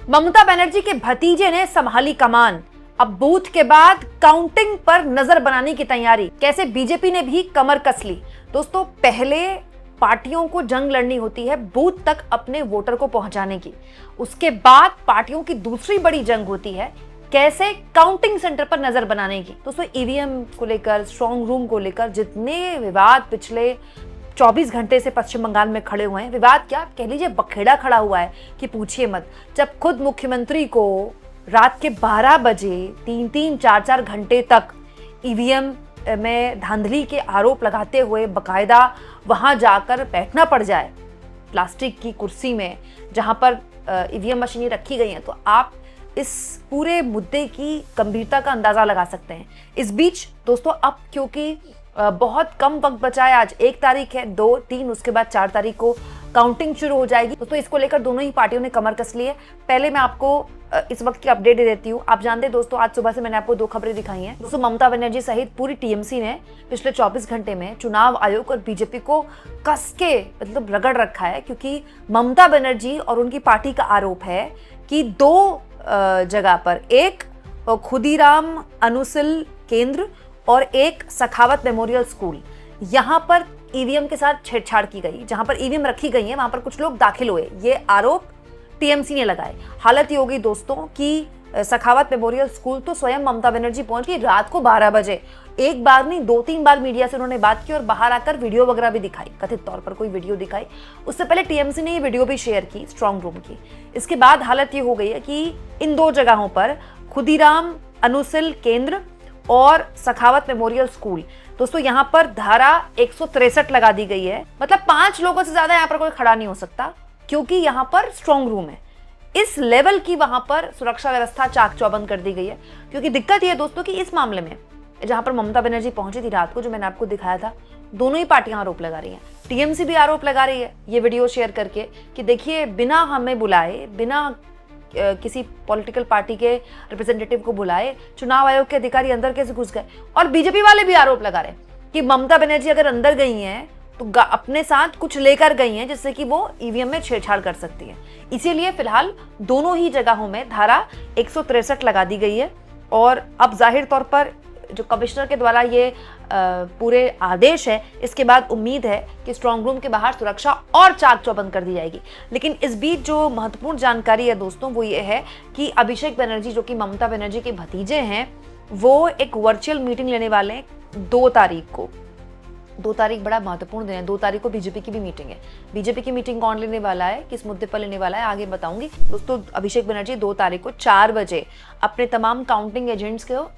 ममता बनर्जी के भतीजे ने संभाली कमान। अब बूथ के बाद काउंटिंग पर नजर बनाने की तैयारी। कैसे बीजेपी ने भी कमर कस ली। दोस्तों, पहले पार्टियों को जंग लड़नी होती है बूथ तक अपने वोटर को पहुंचाने की। उसके बाद पार्टियों की दूसरी बड़ी जंग होती है कैसे काउंटिंग सेंटर पर नजर बनाने की। दोस्तों, ईवीएम को लेकर, स्ट्रॉन्ग रूम को लेकर जितने विवाद पिछले 24 घंटे से पश्चिम बंगाल में खड़े हुए हैं, विवाद क्या कह लीजिए, बखेड़ा खड़ा हुआ है कि पूछिए मत। जब खुद मुख्यमंत्री को रात के 12 बजे 3-3, 4-4 घंटे तक ईवीएम में धांधली के आरोप लगाते हुए बकायदा वहां जाकर बैठना पड़ जाए प्लास्टिक की कुर्सी में जहां पर ईवीएम मशीनें रखी गई हैं, तो आप इस पूरे मुद्दे की गंभीरता का अंदाजा लगा सकते हैं। इस बीच दोस्तों, अब क्योंकि बहुत कम वक्त बचा है, आज 1 तारीख है, 2, 3, उसके बाद 4 तारीख को काउंटिंग शुरू हो जाएगी। तो इसको लेकर दोनों ही पार्टियों ने कमर कस ली है। पहले मैं आपको इस वक्त की अपडेट दे देती हूँ। आप जानते हैं दोस्तों, आज सुबह से मैंने आपको 2 खबरें दिखाई हैं। दोस्तों, ममता बनर्जी सहित पूरी टीएमसी ने पिछले 24 घंटे में चुनाव आयोग और बीजेपी को कस के मतलब रगड़ रखा है, क्योंकि ममता बनर्जी और उनकी पार्टी का आरोप है कि 2 जगह पर, एक खुदीराम अनुसिल केंद्र और एक सखावत मेमोरियल स्कूल, यहाँ पर ईवीएम के साथ छेड़छाड़ की गई। जहां पर ईवीएम रखी गई है वहां पर कुछ लोग दाखिल हुए, ये आरोप टीएमसी ने लगाए। हालत ये हो गई दोस्तों कि सखावत मेमोरियल स्कूल तो स्वयं ममता बनर्जी पहुंच गई रात को 12 बजे। एक बार नहीं, 2-3 बार मीडिया से उन्होंने बात की और बाहर आकर वीडियो वगैरह भी दिखाई, कथित तौर पर कोई वीडियो दिखाई। उससे पहले टीएमसी ने ये वीडियो भी शेयर की स्ट्रॉन्ग रूम की। इसके बाद हालत ये हो गई है कि इन 2 जगहों पर खुदीराम अनुसिल केंद्र और सखावत मेमोरियल स्कूल, दोस्तों यहाँ पर धारा 163 लगा दी गई है। मतलब 5 लोगों से ज्यादा यहाँ पर कोई खड़ा नहीं हो सकता, क्योंकि यहाँ पर स्ट्रॉन्ग रूम है। इस लेवल की वहां पर सुरक्षा व्यवस्था चाक चौबंद कर दी गई है। क्योंकि दिक्कत यह है दोस्तों कि इस मामले में जहां पर ममता बनर्जी पहुंची थी रात को, जो मैंने आपको दिखाया था, दोनों ही पार्टियां आरोप लगा रही हैं। टीएमसी भी आरोप लगा रही है ये वीडियो शेयर करके कि देखिए, बिना हमें बुलाए, बिना किसी पॉलिटिकल पार्टी के रिप्रेजेंटेटिव को बुलाए चुनाव आयोग के अधिकारी अंदर कैसे घुस गए। और बीजेपी वाले भी आरोप लगा रहे हैं कि ममता बनर्जी अगर अंदर गई हैं तो अपने साथ कुछ लेकर गई हैं जिससे कि वो ईवीएम में छेड़छाड़ कर सकती है। इसीलिए फिलहाल दोनों ही जगहों में धारा 163 लगा दी गई है। और अब जाहिर तौर पर जो कमिश्नर के द्वारा ये पूरे आदेश है, इसके बाद उम्मीद है कि स्ट्रॉन्ग रूम के बाहर सुरक्षा और चाक चौबंद कर दी जाएगी। लेकिन इस बीच जो महत्वपूर्ण जानकारी है दोस्तों, वो ये है कि अभिषेक बनर्जी, जो कि ममता बनर्जी के भतीजे हैं, वो एक वर्चुअल मीटिंग लेने वाले हैं 2 तारीख को। 2 तारीख बड़ा महत्वपूर्ण दिन है। 2 तारीख को बीजेपी की भी मीटिंग है। बीजेपी की मीटिंग कौन लेने वाला है, किस मुद्दे पर लेने वाला है, आगे बताऊंगी। दोस्तों, अभिषेक बनर्जी 2 तारीख को 4 बजे अपने तमाम काउंटिंग एजेंट्स को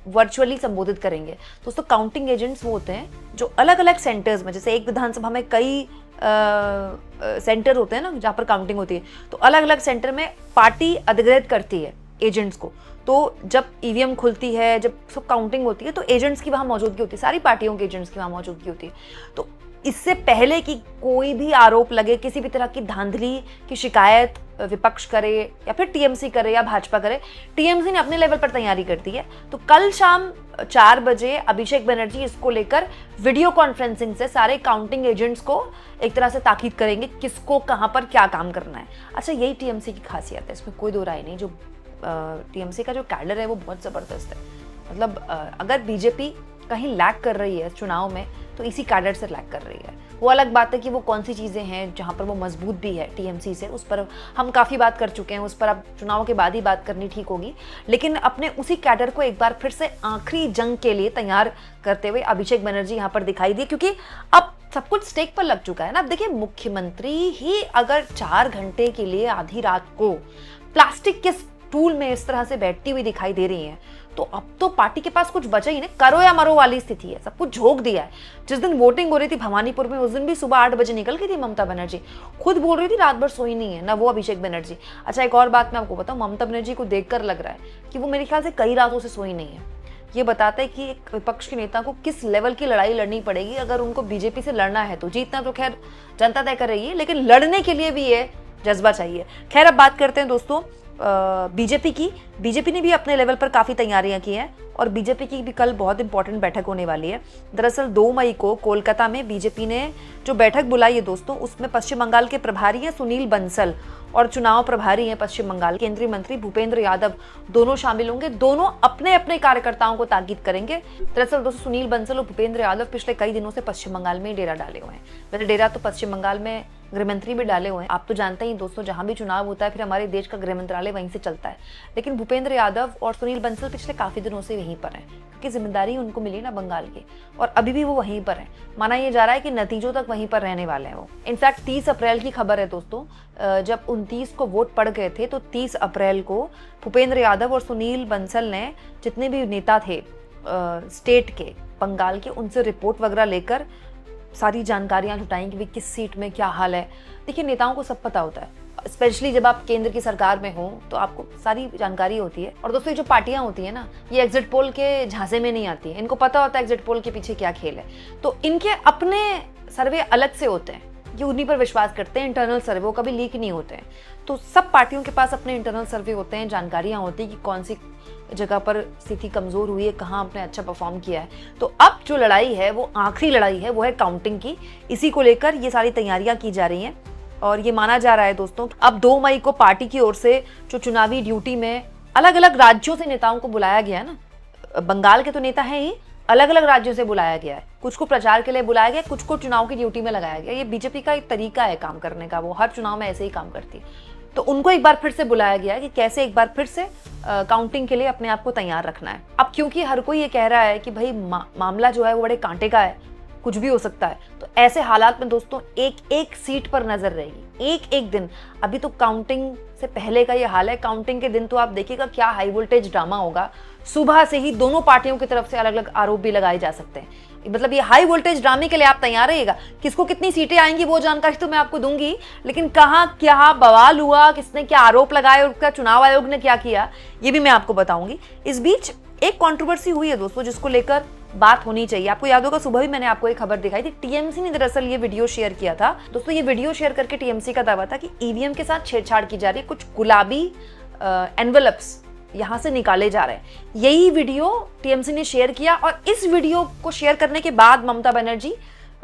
वर्चुअली संबोधित करेंगे। दोस्तों, काउंटिंग एजेंट्स वो होते हैं जो अलग अलग सेंटर्स में, जैसे एक विधानसभा में कई सेंटर होते हैं ना जहाँ पर काउंटिंग होती है, तो अलग अलग सेंटर में पार्टी अधिग्रहित करती है एजेंट्स को। तो जब ईवीएम खुलती है, जब सब काउंटिंग होती है, तो एजेंट्स की वहाँ मौजूदगी होती है, सारी पार्टियों के एजेंट्स की वहाँ मौजूदगी होती है। तो इससे पहले कि कोई भी आरोप लगे, किसी भी तरह की धांधली की शिकायत विपक्ष करे या फिर टीएमसी करे या भाजपा करे, टीएमसी ने अपने लेवल पर तैयारी कर दी है। तो कल शाम 4 बजे अभिषेक बनर्जी इसको लेकर वीडियो कॉन्फ्रेंसिंग से सारे काउंटिंग एजेंट्स को एक तरह से ताकीद करेंगे किसको कहाँ पर क्या काम करना है। अच्छा, यही टीएमसी की खासियत है, इसमें कोई 2 राय नहीं। जो टीएमसी का जो कैडर है वो बहुत ज़बरदस्त है। मतलब अगर बीजेपी कहीं लैग कर रही है चुनाव में, तो इसी कैडर से लैग कर रही है। वो अलग बात है कि वो कौन सी चीज़ें हैं जहाँ पर वो मजबूत भी है टीएमसी से, उस पर हम काफ़ी बात कर चुके हैं, उस पर अब चुनाव के बाद ही बात करनी ठीक होगी। लेकिन अपने उसी कैडर को एक बार फिर से आखिरी जंग के लिए तैयार करते हुए अभिषेक बनर्जी यहाँ पर दिखाई दिए, क्योंकि अब सब कुछ स्टेक पर लग चुका है ना। अब देखिए, मुख्यमंत्री ही अगर 4 घंटे के लिए आधी रात को प्लास्टिक के स्टूल में इस तरह से बैठती हुई दिखाई दे रही है, तो अब तो पार्टी के पास कुछ बचा ही नहीं, करो या मरो वाली स्थिति है। सब कुछ झोंक दिया है। जिस दिन वोटिंग हो रही थी भवानीपुर में, उस दिन भी सुबह 8 बजे निकल गई थी ममता बनर्जी, खुद बोल रही थी रात भर सोई नहीं है, ना वो अभिषेक बनर्जी। अच्छा, एक और बात मैं आपको बताऊं, ममता बनर्जी को देखकर लग रहा है कि वो मेरे ख्याल से कई रातों से सोई नहीं है। ये बताता है कि एक विपक्ष के नेता को किस लेवल की लड़ाई लड़नी पड़ेगी। अगर उनको बीजेपी से लड़ना है, तो जीतना तो खैर जनता तय कर रही है, लेकिन लड़ने के लिए भी ये जज्बा चाहिए। खैर, अब बात करते हैं दोस्तों बीजेपी की, बीजेपी ने भी अपने लेवल पर काफ़ी तैयारियां की हैं और बीजेपी की भी कल बहुत इंपॉर्टेंट बैठक होने वाली है। दरअसल 2 मई को कोलकाता में बीजेपी ने जो बैठक बुलाई है दोस्तों, उसमें पश्चिम बंगाल के प्रभारी हैं सुनील बंसल और चुनाव प्रभारी हैं पश्चिम बंगाल केंद्रीय मंत्री भूपेंद्र यादव, दोनों शामिल होंगे। दोनों अपने अपने कार्यकर्ताओं को ताकीद करेंगे। दरअसल दोस्तों सुनील बंसल और भूपेंद्र यादव पिछले कई दिनों से पश्चिम बंगाल में डेरा डाले हुए हैं। वैसे डेरा तो पश्चिम बंगाल में गृह मंत्री भी डाले हुए हैं। आप तो जानते ही दोस्तों, जहां भी चुनाव होता है फिर हमारे देश का गृह मंत्रालय वहीं से चलता है। लेकिन भूपेंद्र यादव और सुनील बंसल पिछले काफी दिनों से यहीं पर हैं, क्योंकि जिम्मेदारी उनको मिली ना बंगाल की, और अभी भी वो वहीं पर हैं। माना यह जा रहा है कि नतीजों तक वहीं पर रहने वाले हैं वो। इनफैक्ट 30 अप्रैल की खबर है दोस्तों, जब 29 को वोट पड़ गए थे तो 30 अप्रैल को भूपेंद्र यादव और सुनील बंसल ने जितने भी नेता थे स्टेट के, बंगाल के, उनसे रिपोर्ट वगैरह लेकर सारी जानकारियां जुटाई कि किस सीट में क्या हाल है। देखिए, नेताओं को सब पता होता है, स्पेशली जब आप केंद्र की सरकार में हो तो आपको सारी जानकारी होती है। और दोस्तों ये जो पार्टियां होती है ना, ये एग्जिट पोल के झांसे में नहीं आती है। इनको पता होता है एग्जिट पोल के पीछे क्या खेल है। तो इनके अपने सर्वे अलग से होते हैं, ये उन्हीं पर विश्वास करते हैं। इंटरनल सर्वे वो कभी लीक नहीं होते हैं। तो सब पार्टियों के पास अपने इंटरनल सर्वे होते हैं, जानकारियां होती है कि कौन सी जगह पर स्थिति कमजोर हुई है, कहाँ आपने अच्छा परफॉर्म किया है। तो अब जो लड़ाई है वो आखिरी लड़ाई है, वो है काउंटिंग की। इसी को लेकर ये सारी तैयारियां की जा रही हैं और ये माना जा रहा है दोस्तों, अब 2 मई को पार्टी की ओर से जो चुनावी ड्यूटी में अलग अलग राज्यों से नेताओं को बुलाया गया है ना, बंगाल के तो नेता हैं ही, अलग अलग राज्यों से बुलाया गया है। कुछ को प्रचार के लिए बुलाया गया, कुछ को चुनाव की ड्यूटी में लगाया गया। ये बीजेपी का एक तरीका है काम करने का, वो हर चुनाव में ऐसे ही काम करती है। तो उनको एक बार फिर से बुलाया गया है कि कैसे एक बार फिर से काउंटिंग के लिए अपने आप को तैयार रखना है। अब क्योंकि हर कोई ये कह रहा है कि भाई मामला जो है वो बड़े कांटे का है, कुछ भी हो सकता है, तो ऐसे हालात में दोस्तों एक एक सीट पर नजर रहेगी, एक एक दिन। अभी तो काउंटिंग से पहले का ये हाल है, काउंटिंग के दिन तो आप देखिएगा क्या हाई वोल्टेज ड्रामा होगा। सुबह से ही दोनों पार्टियों की तरफ से अलग अलग आरोप भी लगाए जा सकते हैं। मतलब ये हाई वोल्टेज ड्रामे के लिए आप तैयार रहिएगा। किसको कितनी सीटें आएंगी वो जानकारी तो मैं आपको दूंगी, लेकिन कहाँ क्या बवाल हुआ, किसने क्या आरोप लगाए और क्या चुनाव आयोग ने क्या किया, ये भी मैं आपको बताऊंगी। इस बीच एक कंट्रोवर्सी हुई है दोस्तों, जिसको लेकर बात होनी चाहिए। आपको याद होगा सुबह भी मैंने आपको एक खबर दिखाई थी। टीएमसी ने दरअसल ये वीडियो शेयर किया था दोस्तों। ये वीडियो शेयर करके टीएमसी का दावा था कि ईवीएम के साथ छेड़छाड़ की जा रही है, कुछ गुलाबी एनवेलप्स यहां से निकाले जा रहे हैं। यही वीडियो टीएमसी ने शेयर किया और इस वीडियो को शेयर करने के बाद ममता बनर्जी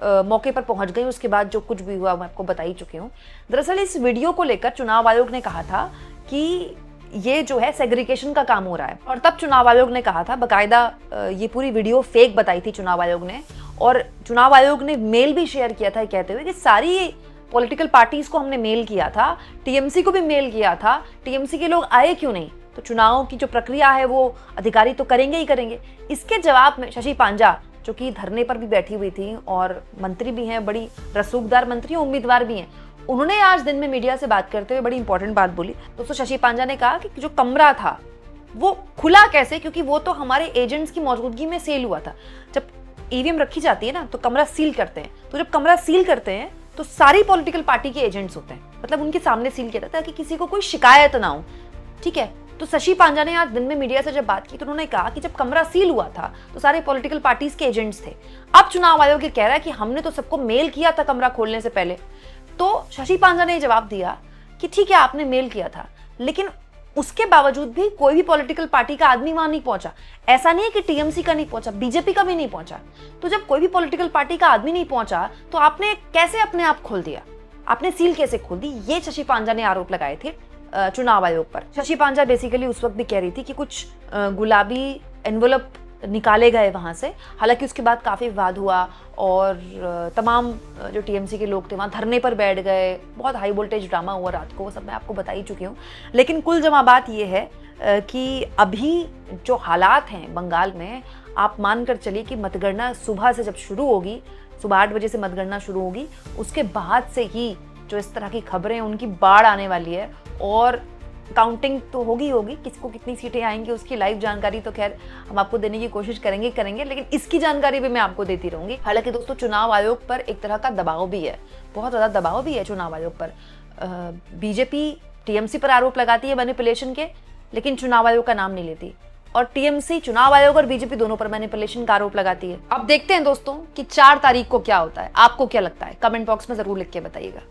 मौके पर पहुंच गई। उसके बाद जो कुछ भी हुआ मैं आपको बता ही चुकी हूँ। दरअसल इस वीडियो को लेकर चुनाव आयोग ने कहा था कि ये जो है सेग्रीगेशन का काम हो रहा है, और तब चुनाव आयोग ने कहा था, बकायदा ये पूरी वीडियो फेक बताई थी चुनाव आयोग ने, और चुनाव आयोग ने मेल भी शेयर किया था कहते हुए कि सारी पॉलिटिकल पार्टीज को हमने मेल किया था, टीएमसी को भी मेल किया था, टीएमसी के लोग आए क्यों नहीं। तो चुनाव की जो प्रक्रिया है वो अधिकारी तो करेंगे ही करेंगे। इसके जवाब में शशि पांजा, जो कि धरने पर भी बैठी हुई थी और मंत्री भी हैं, बड़ी रसूखदार मंत्री उम्मीदवार भी हैं, उन्होंने आज दिन में मीडिया से बात करते हुए बड़ी इंपॉर्टेंट बात बोली। दोस्तों शशि पांजा ने कहा कि जो कमरा था वो खुला कैसे, क्योंकि वो तो हमारे एजेंट्स की मौजूदगी में सेल हुआ था। जब ईवीएम रखी जाती है ना तो कमरा सील करते हैं, तो जब कमरा सील करते हैं तो सारी पॉलिटिकल पार्टी के एजेंट्स होते हैं, मतलब उनके सामने सील किया जाता है कि किसी को कोई शिकायत ना हो। ठीक है, तो शशि पांजा ने आज दिन में मीडिया से जब बात की तो उन्होंने कहा कि जब कमरा सील हुआ था तो सारे पॉलिटिकल पार्टीज के एजेंट्स थे। अब चुनाव आयोग ये कह रहा है कि हमने तो सबको मेल किया था कमरा खोलने से पहले। तो शशि पांजा ने जवाब दिया कि ठीक है आपने मेल किया था, लेकिन उसके बावजूद भी कोई भी पॉलिटिकल पार्टी का आदमी वहां नहीं पहुंचा। ऐसा नहीं है कि टीएमसी का नहीं पहुंचा, बीजेपी का भी नहीं पहुंचा। तो जब कोई भी पॉलिटिकल पार्टी का आदमी नहीं पहुंचा तो आपने कैसे अपने आप खोल दिया, आपने सील कैसे खोल दी, ये शशि पांजा ने आरोप लगाए थे चुनाव आयोग पर। शशि पांजा बेसिकली उस वक्त भी कह रही थी कि कुछ गुलाबी एनवेलप निकाले गए वहां से। हालांकि उसके बाद काफी विवाद हुआ और तमाम जो टीएमसी के लोग थे वहां धरने पर बैठ गए, बहुत हाई वोल्टेज ड्रामा हुआ रात को, वो सब मैं आपको बता ही चुकी हूँ। लेकिन कुल जमा बात ये है कि अभी जो हालात हैं बंगाल में, आप मानकर चलिए कि मतगणना सुबह से जब शुरू होगी, सुबह 8 बजे से मतगणना शुरू होगी, उसके बाद से ही जो इस तरह की खबरें हैं उनकी बाढ़ आने वाली है। और काउंटिंग तो होगी, किसको कितनी सीटें आएंगी उसकी लाइव जानकारी तो खैर हम आपको देने की कोशिश करेंगे, लेकिन इसकी जानकारी भी मैं आपको देती रहूंगी। हालांकि दोस्तों चुनाव आयोग पर एक तरह का दबाव भी है, बहुत ज़्यादा दबाव भी है चुनाव आयोग पर। बीजेपी टीएमसी पर आरोप लगाती है मैनिपुलेशन के, लेकिन चुनाव आयोग का नाम नहीं लेती, और टीएमसी चुनाव आयोग और बीजेपी दोनों पर मैनिपुलेशन का आरोप लगाती है। अब देखते हैं दोस्तों कि 4 तारीख को क्या होता है। आपको क्या लगता है, कमेंट बॉक्स में जरूर लिख के बताइएगा।